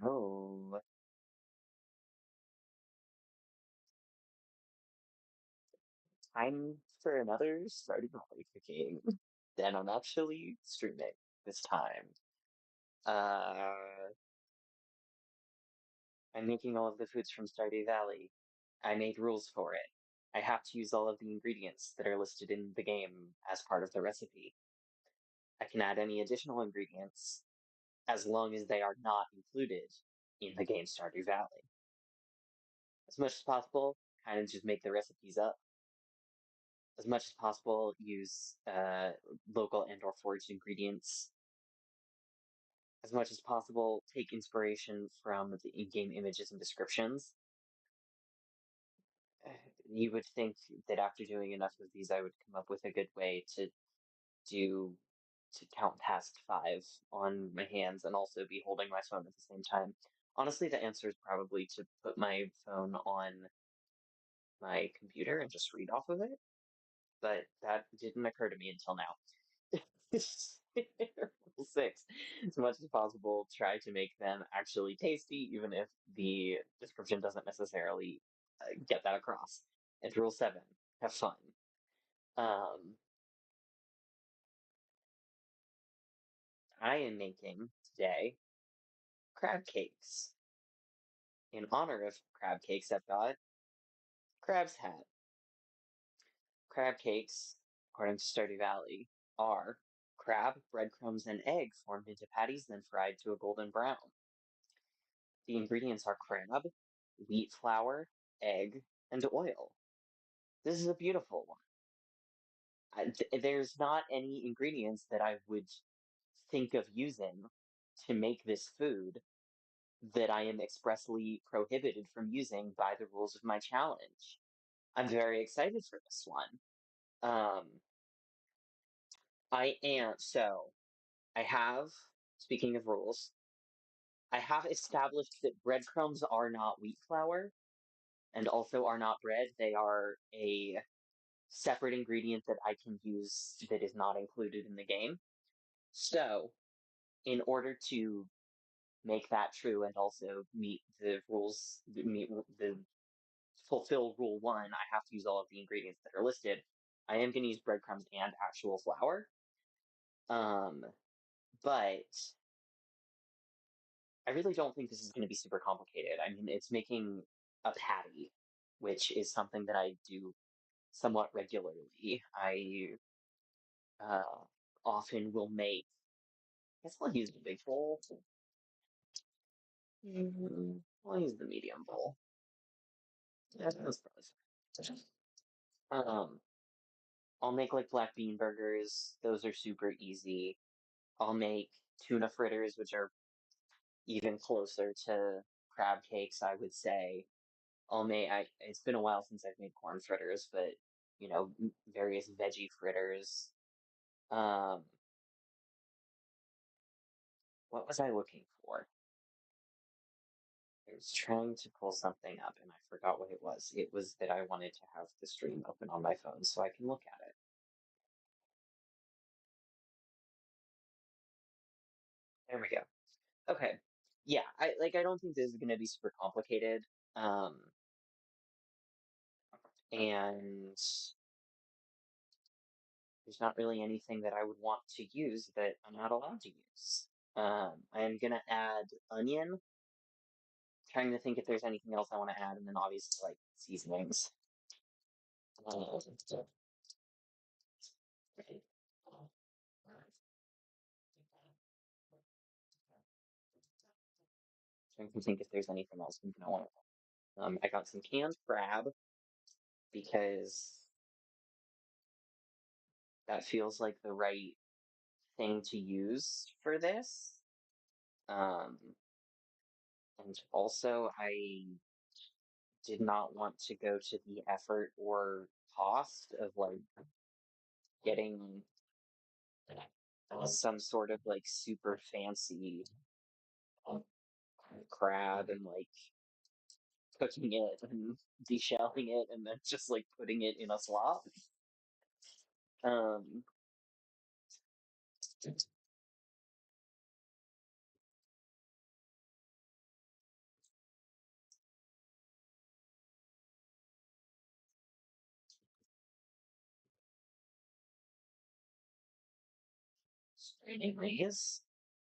Oh, time for another Stardew Valley cooking. Then I'm actually streaming this time. Uh, I'm making all of the foods from Stardew Valley. I made rules for it. I have to use all of the ingredients that are listed in the game as part of the recipe. I can add any additional ingredients as long as they are not included in the game Stardew Valley. As much as possible, kind of just make the recipes up. As much as possible, use local and or foraged ingredients. As much as possible, take inspiration from the in-game images and descriptions. You would think that after doing enough of these, I would come up with a good way do to count past 5 on my hands and also be holding my phone at the same time. Honestly, the answer is probably to put my phone on my computer and just read off of it, but that didn't occur to me until now. Rule 6. As much as possible, try to make them actually tasty, even if the description doesn't necessarily get that across. And rule 7. Have fun. Um, I am making today crab cakes. In honor of crab cakes, I've got Crab's Hat. Crab cakes, according to Stardew Valley, are crab, breadcrumbs, and egg formed into patties, then fried to a golden brown. The ingredients are crab, wheat flour, egg, and oil. This is a beautiful one. There's not any ingredients that I would think of using to make this food that I am expressly prohibited from using by the rules of my challenge. I'm very excited for this one. Um, I have, speaking of rules, I have established that breadcrumbs are not wheat flour and also are not bread. They are a separate ingredient that I can use that is not included in the game. So, in order to make that true and also meet the rules, meet the fulfill rule 1, I have to use all of the ingredients that are listed. I am going to use breadcrumbs and actual flour. Um, but I really don't think this is going to be super complicated. I mean, it's making a patty, which is something that I do somewhat regularly. I uh, often will make, I guess I'll use the big bowl. I'll use the medium bowl. Yeah, that's probably fine. I'll make like black bean burgers. Those are super easy. I'll make tuna fritters, which are even closer to crab cakes, I would say. It's been a while since I've made corn fritters, but various veggie fritters. Um, what was I looking for? I was trying to pull something up and I forgot what it was. It was that I wanted to have the stream open on my phone so I can look at it. There we go. Okay. Yeah, I don't think this is gonna be super complicated. Um, and there's not really anything that I would want to use that I'm not allowed to use. I'm gonna add onion, trying to think if there's anything else I want to add, and then obviously like seasonings. Uh, trying to think if there's anything else I'm gonna want. I got some canned crab because that feels like the right thing to use for this. Um, and also I did not want to go to the effort or cost of like getting some sort of like super fancy crab and like cooking it and deshelling it and then just like putting it in a slop. Um, Anyways,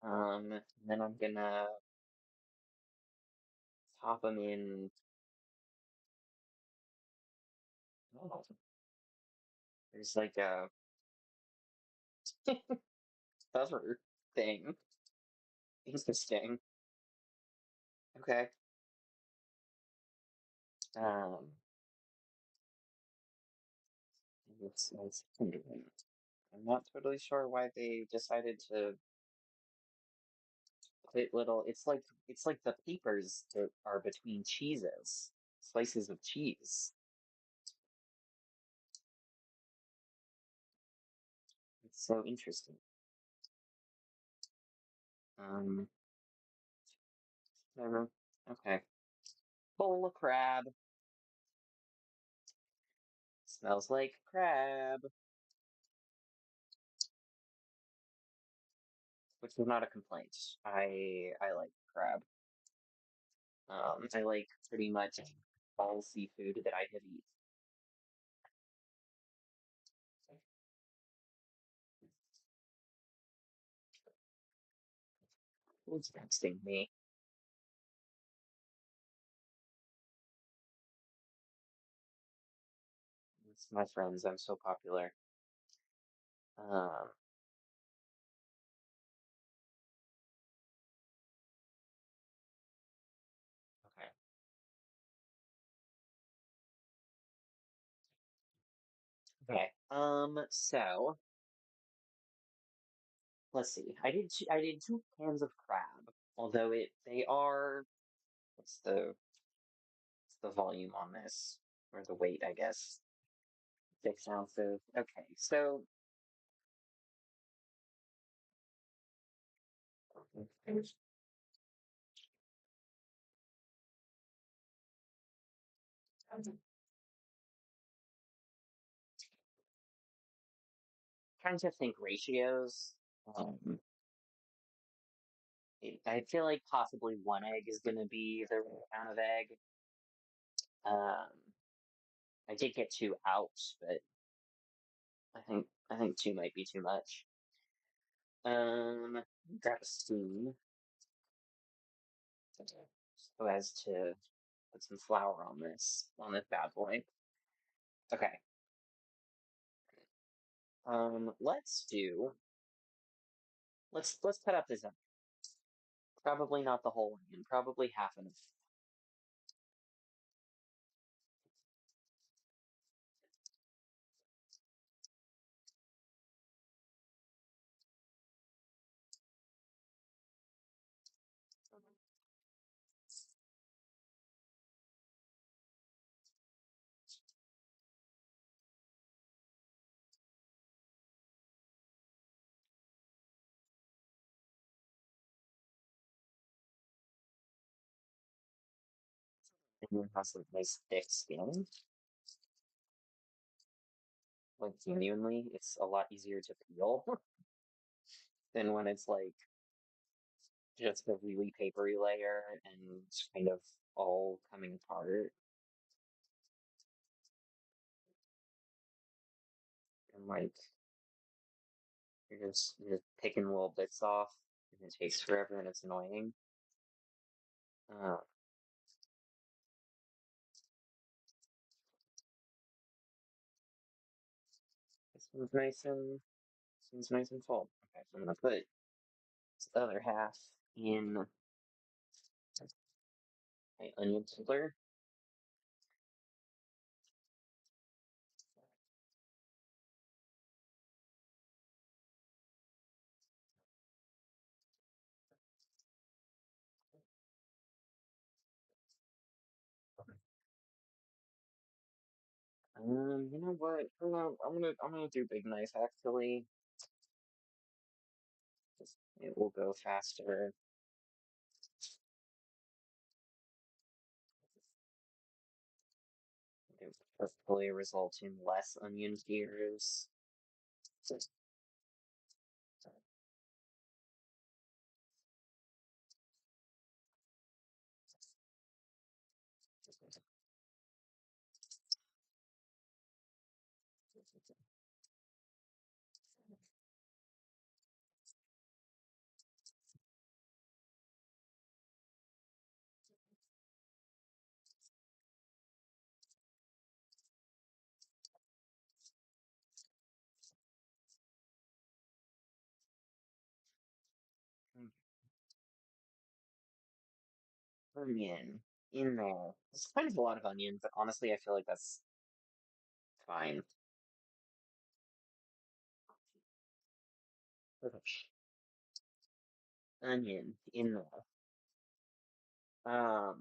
then I'm gonna pop them in. Oh, there's like a cover thing. Interesting. Okay. Um, it's I'm not totally sure why they decided to put little. It's like the papers that are between cheeses, slices of cheese. It's so interesting. Um, whatever. Okay. Bowl of crab. Smells like crab, which is not a complaint. I like crab. I like pretty much all seafood that I have eaten. Who's texting me? It's my friends. I'm so popular. Um, okay. Okay. So let's see. I did 2 cans of crab. Although they are what's the volume on this or the weight, I guess. 6 ounces. Okay. So trying to think ratios. Um, I feel like possibly 1 egg is going to be the right amount of egg. Um, I did get 2 out, but I think 2 might be too much. Grab a spoon so as to put some flour on this bad boy. Okay. Let's do. Let's cut up this onion. Probably not the whole onion. Probably half enough. Onion has a nice thick skin. Like genuinely, it's a lot easier to peel than when it's like just a really papery layer and kind of all coming apart. And like you're just picking little bits off and it takes forever and it's annoying. Uh, this one's nice and full. Okay, so I'm gonna put this other half in my onion peeler. You know what? I'm gonna do big knife actually. It will go faster. It will hopefully result in less onion tears. onion in there. It's kind of a lot of onion, but honestly, I feel like that's fine. Okay. Onion in there. Um,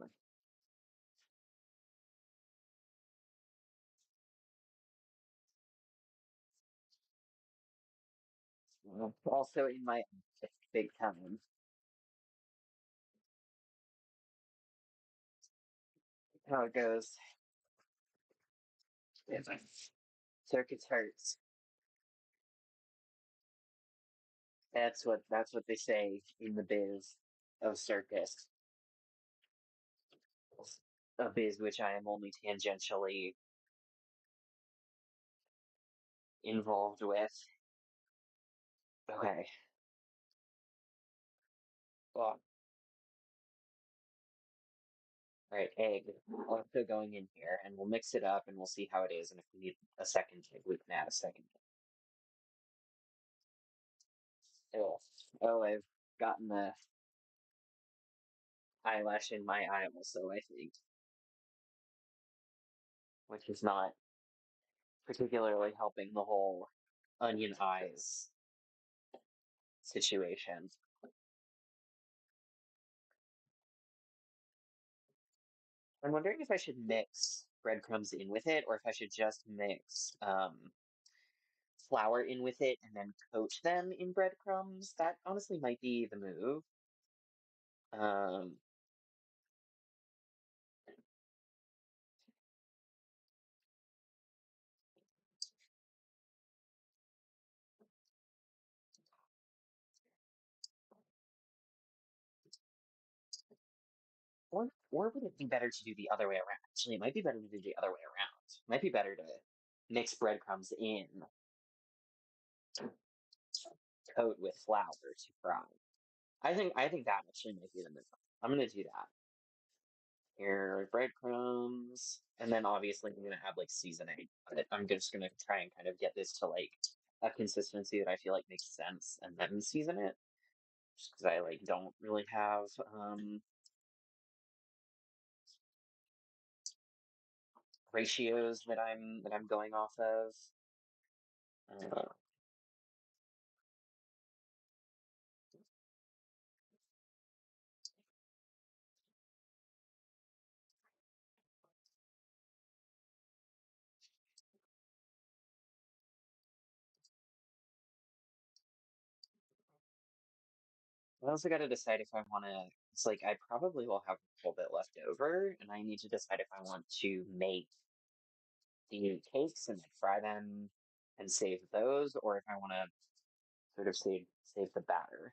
also in my big time. How it goes. Circuits hurts. That's what they say in the biz of circus. A biz which I am only tangentially involved with. Okay. Well, all right, egg also going in here, and we'll mix it up and we'll see how it is. And if we need a second egg, we can add a second egg. Oh, I've gotten the eyelash in my eye also, I think, which is not particularly helping the whole onion eyes situation. I'm wondering if I should mix breadcrumbs in with it or if I should just mix flour in with it and then coat them in breadcrumbs. That honestly might be the move. Um, or would it be better to do the other way around? Actually, it might be better to do the other way around. It might be better to mix breadcrumbs in, coat with flour to fry. I think that actually might be the move. I'm gonna do that. Here, breadcrumbs, and then obviously I'm gonna add like seasoning. But I'm just gonna try and kind of get this to like a consistency that I feel like makes sense, and then season it. Just because I like don't really have ratios that I'm going off of. Uh, I also got to decide if I want to. It's like I probably will have a little bit left over, and I need to decide if I want to make the cakes and like fry them and save those, or if I want to sort of save the batter.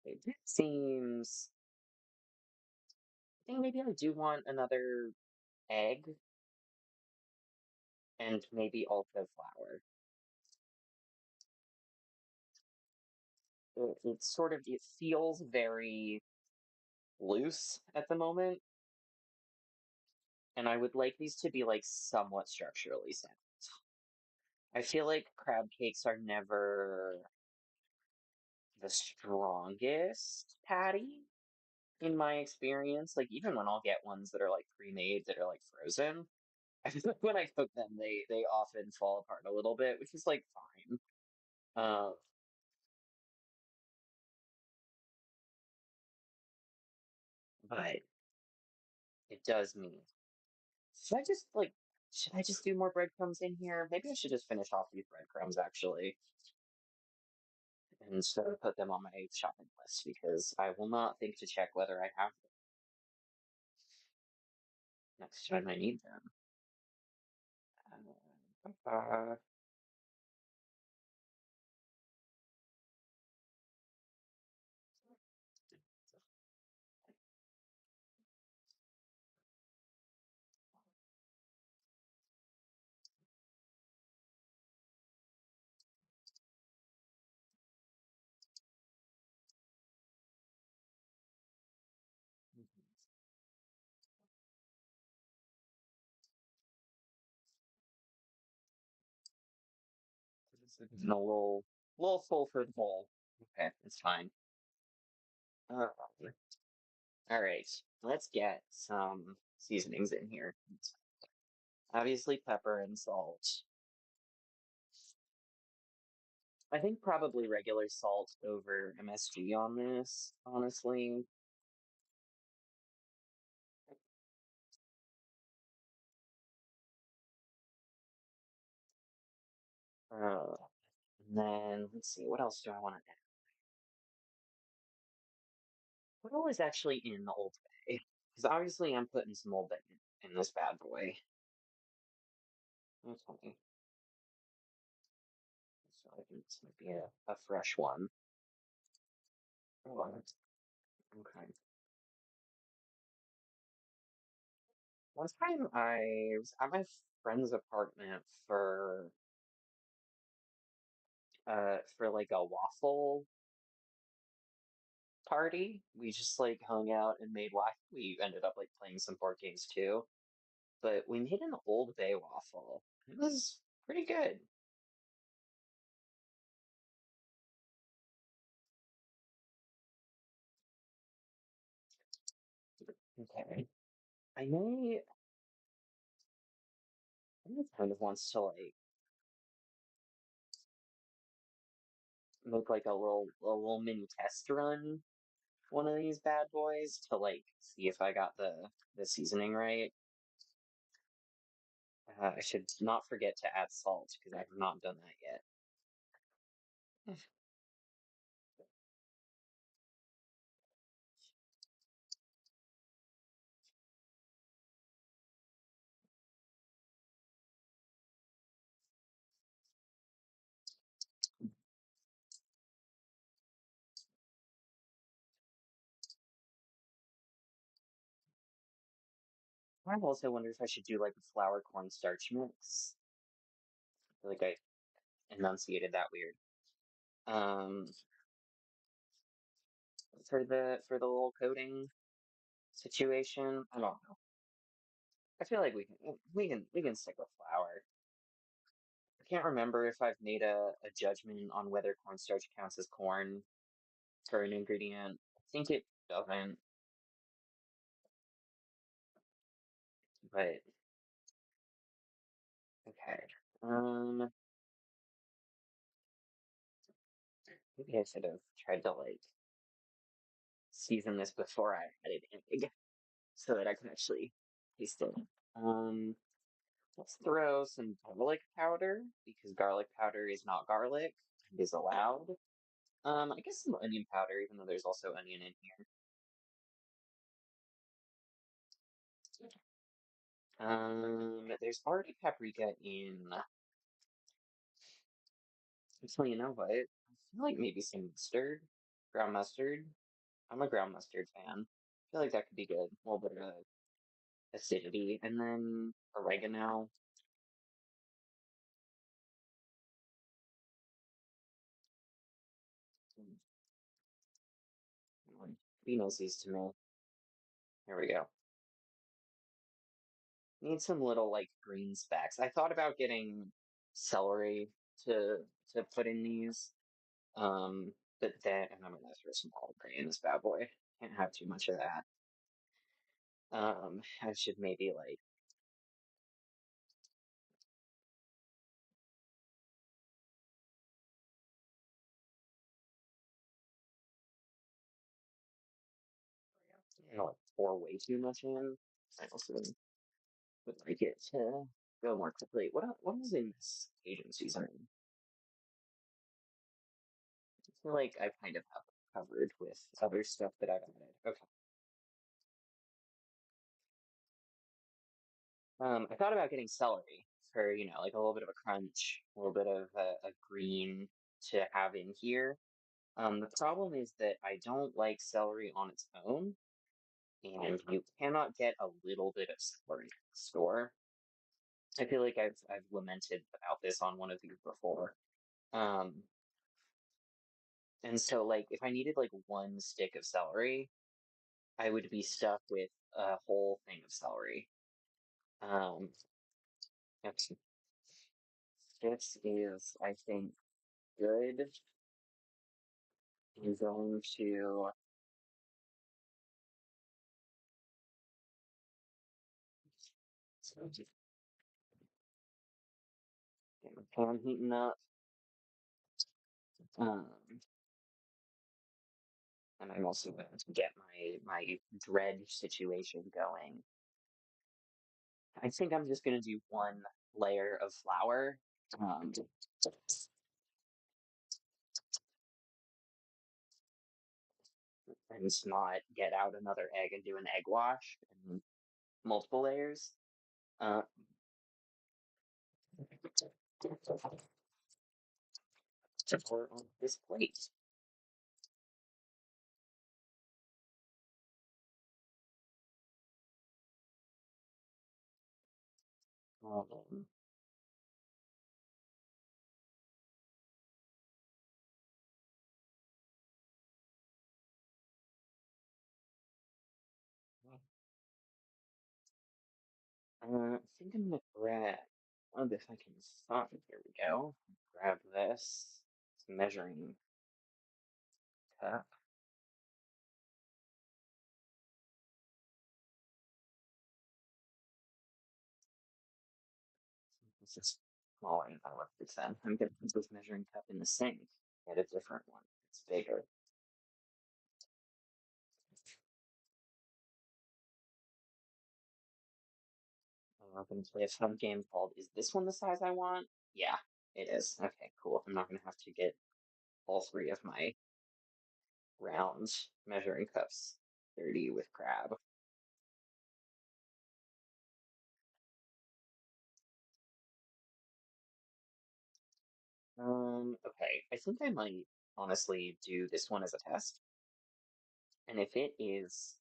It seems. I think maybe I do want another egg and maybe also flour. It's sort of, it feels very loose at the moment, and I would like these to be like somewhat structurally sound. I feel like crab cakes are never the strongest patty in my experience. Like even when I'll get ones that are like pre-made that are like frozen, I feel like when I cook them, they often fall apart a little bit, which is like fine. Uh, but it does mean should I just like should I just do more breadcrumbs in here? Maybe I should just finish off these breadcrumbs actually, and so put them on my shopping list because I will not think to check whether I have them next time I need them. Uh, and a little full for the bowl. Okay, it's fine. Uh, all right, let's get some seasonings in here. Obviously, pepper and salt. I think probably regular salt over MSG on this, honestly. Uh, and then let's see, what else do I want to add? What all is actually in the Old Bay? Because obviously I'm putting some Old Bay in this bad boy. Okay, so I think this might be a fresh one. Oh, okay. One time I was at my friend's apartment for like a waffle party. We just like hung out and made waffle. We ended up like playing some board games too. But we made an Old Bay waffle. It was pretty good. Okay. I may I may kind of wants to like make like a little mini test run one of these bad boys to like see if I got the seasoning right. I should not forget to add salt because I have not done that yet. I also wonder if I should do like a flour cornstarch mix. I feel like I enunciated that weird. Um, for the little coating situation, I don't know. I feel like we can stick with flour. I can't remember if I've made a judgment on whether cornstarch counts as corn for an ingredient. I think it doesn't, but okay. Um, maybe I should have tried to like season this before I added egg so that I can actually taste it. Um, let's throw some garlic powder because garlic powder is not garlic and is allowed. I guess some onion powder, even though there's also onion in here. There's already paprika in. So you know what? I feel like maybe some mustard. Ground mustard. I'm a ground mustard fan. I feel like that could be good. A little bit of acidity, and then oregano. Mm, Be nice to me. Here we go. Need some little like green specks. I thought about getting celery to to put in these. But then and I'm gonna throw some olive gray in this bad boy. Can't have too much of that. I should maybe like not like pour way too much in. I also would like it to go more quickly. What is in this Asian seasoning? I feel like I kind of have it covered with other stuff that I've added. Okay. I thought about getting celery for, like a little bit of a crunch, a little bit of a green to have in here. The problem is that I don't like celery on its own, and you cannot get a little bit of celery at the store. I feel like I've lamented about this on one of these before. Um, and so like if I needed like one stick of celery, I would be stuck with a whole thing of celery. Um, okay. This is, I think, good. I'm going to get my pan heating up. Um, and I'm also going to get my dredge situation going. I think I'm just going to do one layer of flour. Um, and just not get out another egg and do an egg wash and multiple layers. Uh, for on this plate. Um, I think I'm gonna grab. Oh, if I can find. Here we go. Grab this. It's a measuring cup. This is smaller than I left it then. I'm gonna put this measuring cup in the sink. Get a different one. It's bigger. I'm gonna play a fun game called Is This One the Size I Want? Yeah, it is. Okay, cool. I'm not gonna have to get all three of my round measuring cups dirty with crab. Okay. I think I might honestly do this one as a test. And if it is,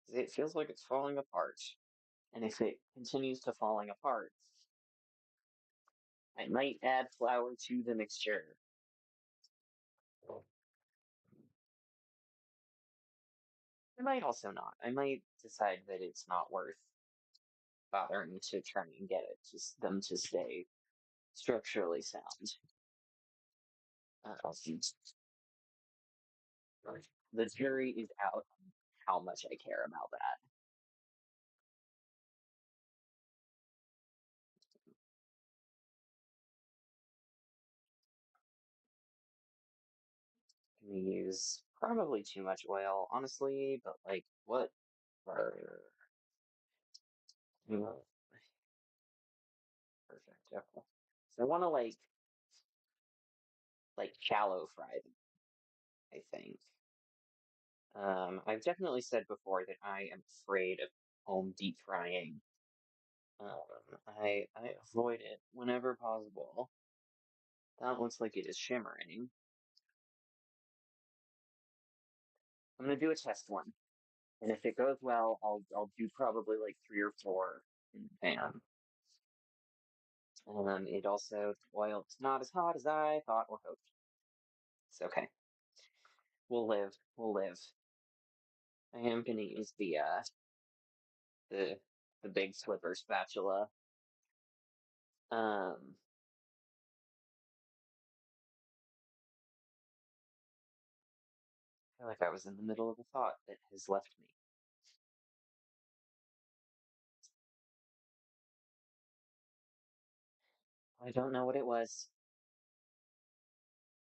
it feels like it's falling apart. And if it continues to falling apart, I might add flour to the mixture. I might also not. I might decide that it's not worth bothering to try and get it, just them to stay structurally sound. Uh, the jury is out on how much I care about that. Gonna use probably too much oil, honestly, but like, what? For perfect. Okay. So I want to like shallow fry them, I think. I've definitely said before that I am afraid of home deep frying. I avoid it whenever possible. That looks like it is shimmering. I'm gonna do a test one, and if it goes well, I'll do probably like three or four in the pan. It also, well, it's not as hot as I thought or hoped. It's okay. We'll live. We'll live. I am gonna use the the big flipper spatula. Um, I feel like I was in the middle of a thought that has left me. I don't know what it was.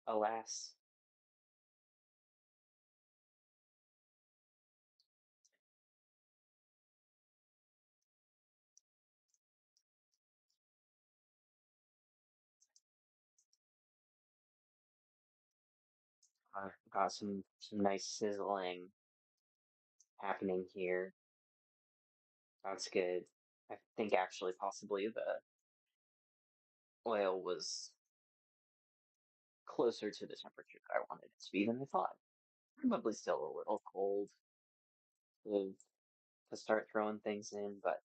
Alas, I've got some nice sizzling happening here. That's good. I think actually possibly the oil was closer to the temperature that I wanted it to be than I thought. Probably still a little cold to, to start throwing things in, but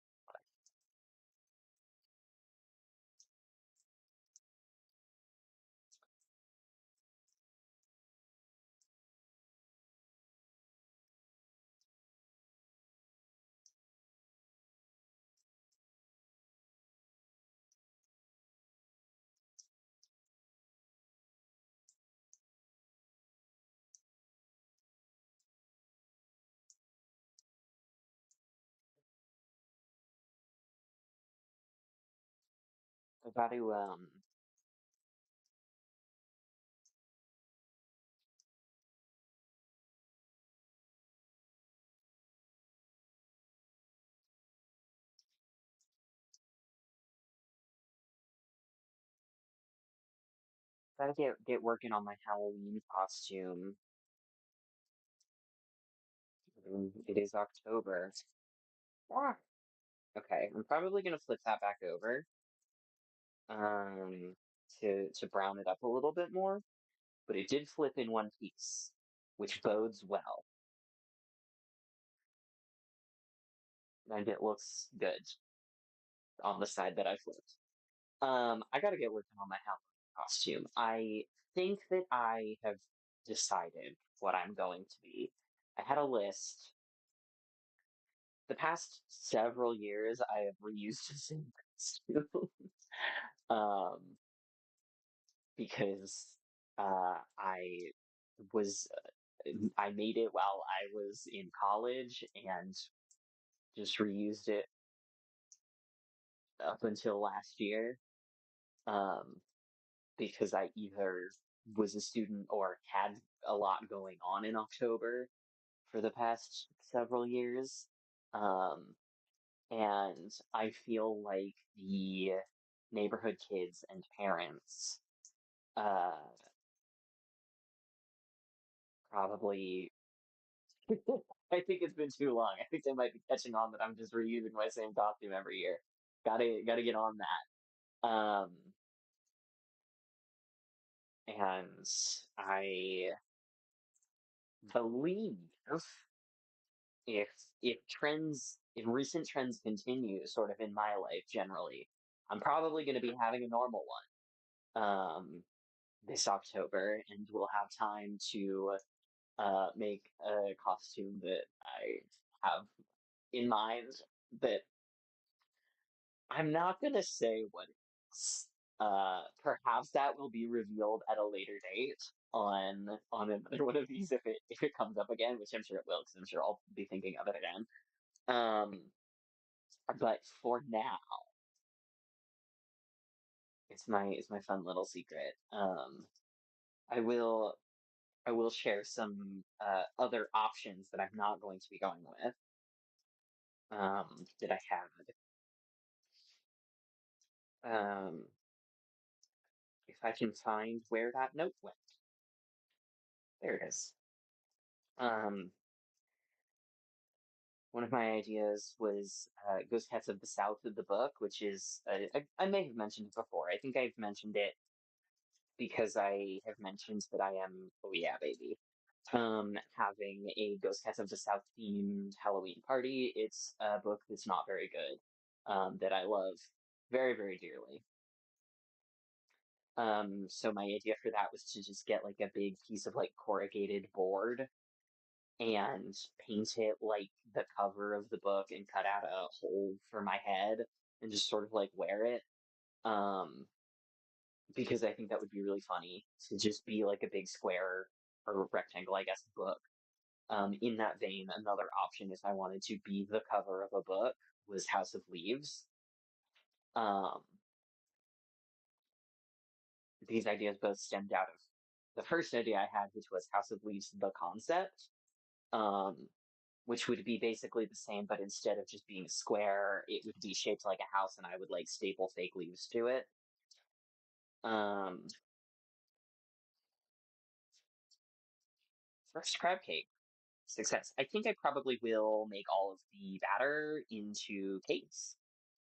I got to get working on my Halloween costume. It is October. Ah. Okay, I'm probably gonna flip that back over um to brown it up a little bit more, but it did flip in one piece, which bodes well, and it looks good on the side that I flipped. I gotta get working on my Halloween costume. I think that I have decided what I'm going to be. I had a list. The past several years, I have reused the same costume. um, because I was I made it while I was in college and just reused it up until last year. Um, because I either was a student or had a lot going on in October for the past several years. Um, and I feel like the neighborhood kids and parents uh, probably. I think it's been too long. I think they might be catching on that I'm just reusing my same costume every year. Gotta get on that. And I believe if if recent trends continue sort of in my life generally, I'm probably gonna be having a normal one this October, and we'll have time to make a costume that I have in mind that I'm not gonna say what it is. Perhaps that will be revealed at a later date on another one of these if it comes up again, which I'm sure it will, because I'm sure I'll be thinking of it again. Um, but for now, it's my fun little secret. I will I will share some other options that I'm not going to be going with. That I had. Um, if I can find where that note went, there it is. Um, One of my ideas was Ghost Cats of the South of the book, which is, I may have mentioned it before. I think I've mentioned it because I have mentioned that I am, oh yeah, baby. having a Ghost Cats of the South themed Halloween party. It's a book that's not very good, that I love very, very dearly. So my idea for that was to just get like a big piece of like corrugated board and paint it like the cover of the book and cut out a hole for my head and just sort of like wear it. Um, because I think that would be really funny to just be like a big square or rectangle, I guess, book. In that vein, another option if I wanted to be the cover of a book was House of Leaves. Um, these ideas both stemmed out of the first idea I had, which was House of Leaves, the concept, um, which would be basically the same, but instead of just being a square, it would be shaped like a house, and I would like staple fake leaves to it. Um, First crab cake success. I think I probably will make all of the batter into cakes,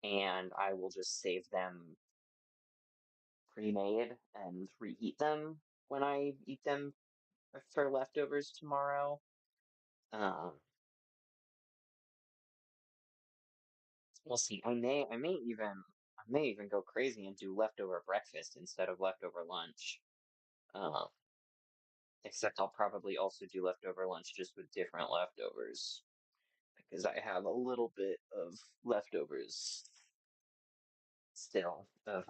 and I will just save them pre-made and reheat them when I eat them for leftovers tomorrow. Um, we'll see. I may even go crazy and do leftover breakfast instead of leftover lunch. Um, Except I'll probably also do leftover lunch just with different leftovers because I have a little bit of leftovers still of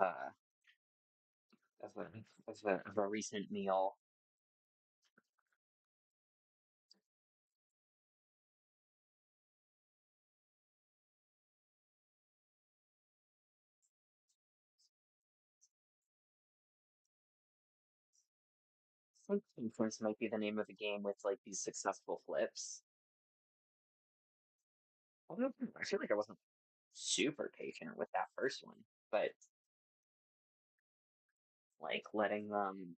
a recent meal. I think Influence might be the name of the game with like these successful flips. I feel like I wasn't super patient with that first one, but like letting them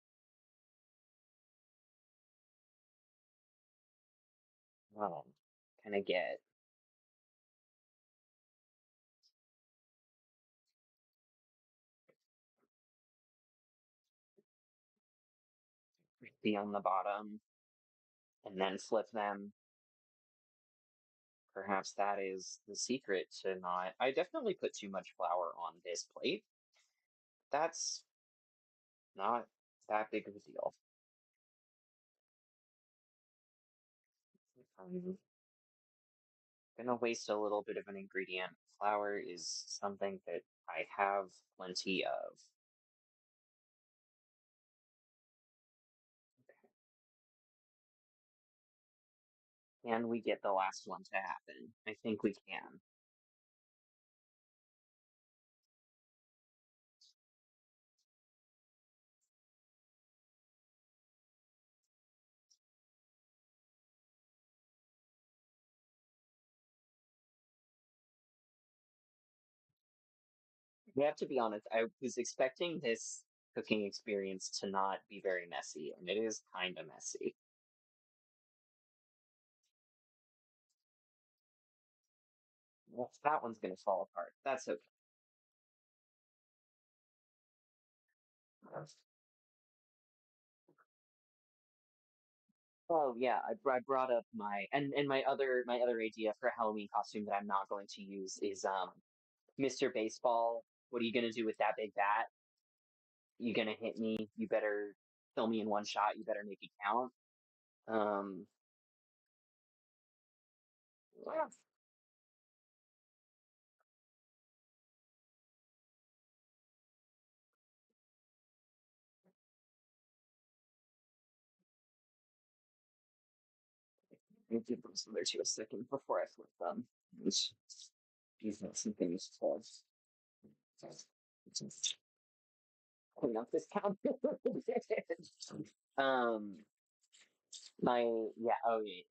kind of get be on the bottom and then flip them. Perhaps that is the secret to not. I definitely put too much flour on this plate. That's not that big of a deal. I'm gonna waste a little bit of an ingredient. Flour is something that I have plenty of. Can we get the last one to happen? I think we can. We have to be honest, I was expecting this cooking experience to not be very messy, and it is kind of messy. Well, that one's gonna fall apart. That's okay. Oh yeah, I brought up and my other idea for a Halloween costume that I'm not going to use is Mr. Baseball. What are you gonna do with that big bat? You gonna hit me? You better kill me in one shot. You better make it count. Um, yeah, I'll give those other two a second before I flip them. These are some things to clean up this counter. um, my yeah. Oh yeah.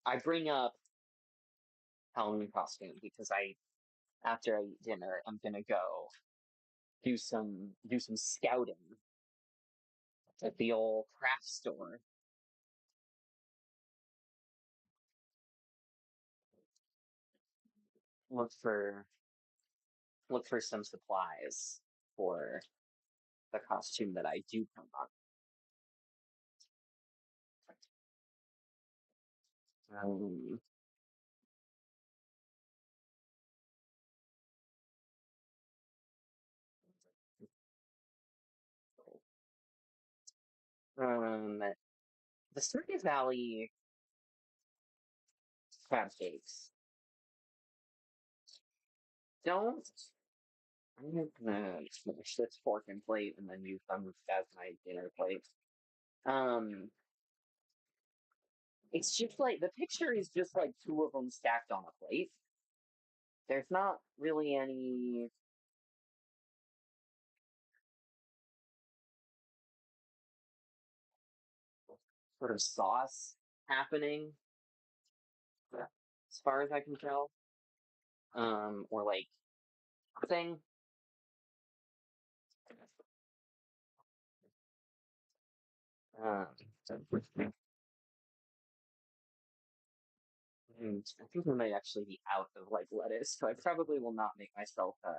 I bring up Halloween costume because after I eat dinner, I'm gonna go do some scouting at the old craft store. Look for look for some supplies for the costume that I do come on. Um, um, the Stardew Valley crab cakes don't. I'm gonna finish this fork and plate and then use them as my dinner plate. Um, it's just like the picture is just like two of them stacked on a plate. There's not really any sort of sauce happening, as far as I can tell. Or like thing. Um, and I think we might actually be out of like lettuce, so I probably will not make myself a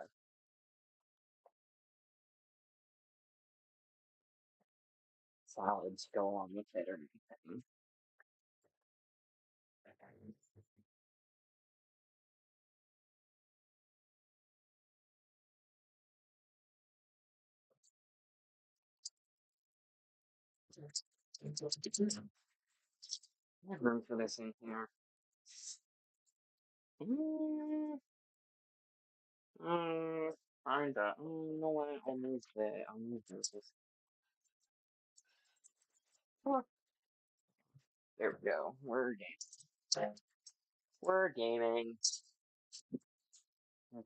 salad to go along with it or anything. I have room for this in here. Mm, mm, kinda. You know what? I'll move the. I'll move this. Oh, there we go. We're gaming. We're gaming. Okay.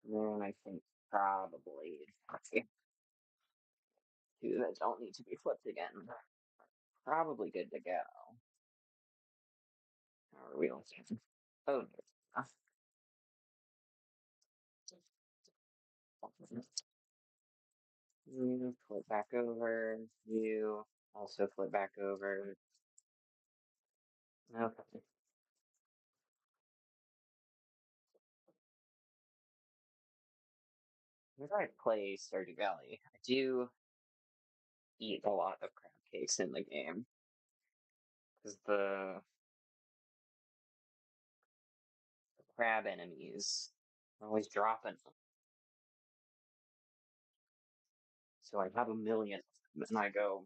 And I think probably two that don't need to be flipped again. Probably good to go. How are we on? Oh, you flip back over. You also flip back over. Okay. Whenever I play Stardew Valley, I do eat a lot of crab cakes in the game because the crab enemies are always dropping them. So I have a million of them, and I go,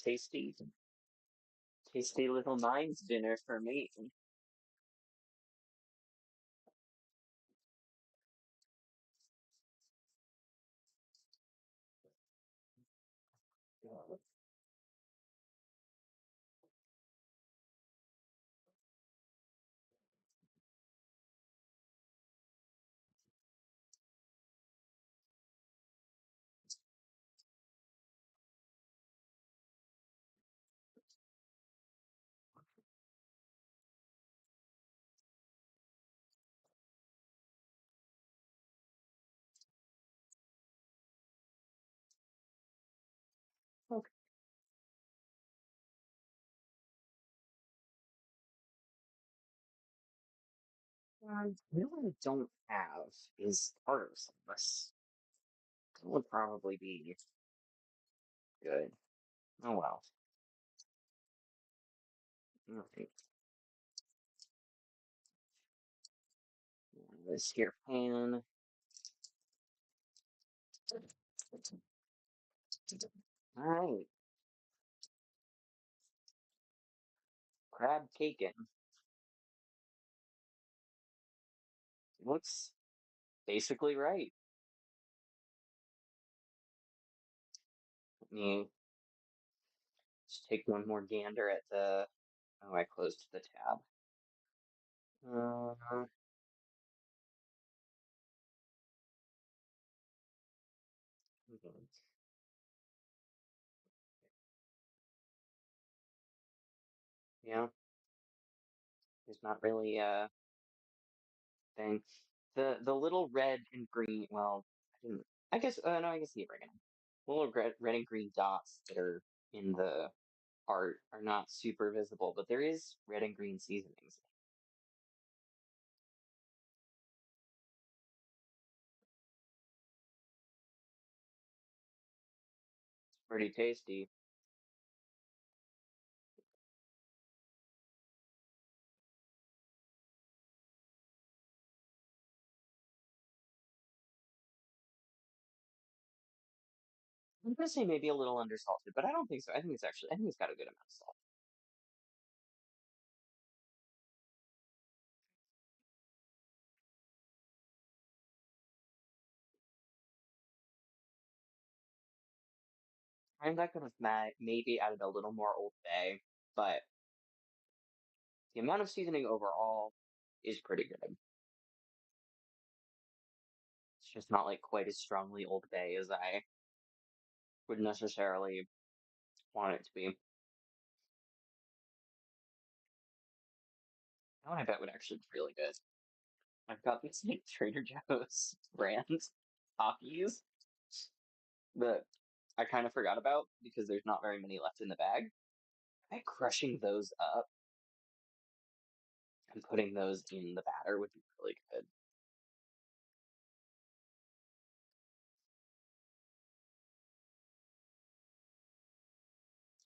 tasty, tasty little mine's dinner for me. Okay. You know what I don't have is tartar sauce. That would probably be good. Oh well. Okay. This here pan. All right. Crab caking. Looks basically right. Let me just take one more gander at the. Oh, I closed the tab. Uh, yeah, there's not really a thing. The little red and green. Well, I didn't. I guess. No, I guess the oregano. Little red and green dots that are in the art are not super visible, but there is red and green seasonings. Pretty tasty. I'm gonna say maybe a little undersalted, but I don't think so. I think it's got a good amount of salt. I'm not gonna maybe added a little more Old Bay, but the amount of seasoning overall is pretty good. It's just not like quite as strongly Old Bay as I would necessarily want it to be. That one I bet would actually be really good. I've got these like Trader Joe's brand Takis that I kind of forgot about because there's not very many left in the bag. I think crushing those up and putting those in the batter would be really good.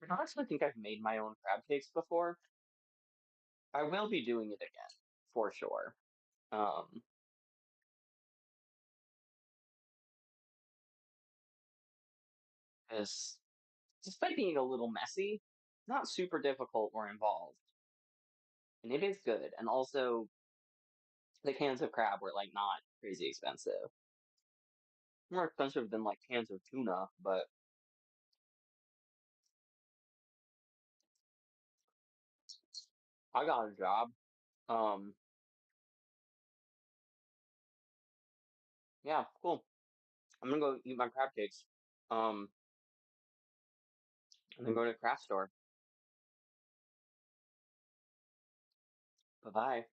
I honestly think I've made my own crab cakes before. I will be doing it again for sure. Um, as despite being a little messy, not super difficult or involved, and it is good. And also, the cans of crab were like not crazy expensive, more expensive than like cans of tuna, but I got a job. Um, yeah, cool. I'm gonna go eat my crab cakes. Um, and then go to the craft store. Bye bye.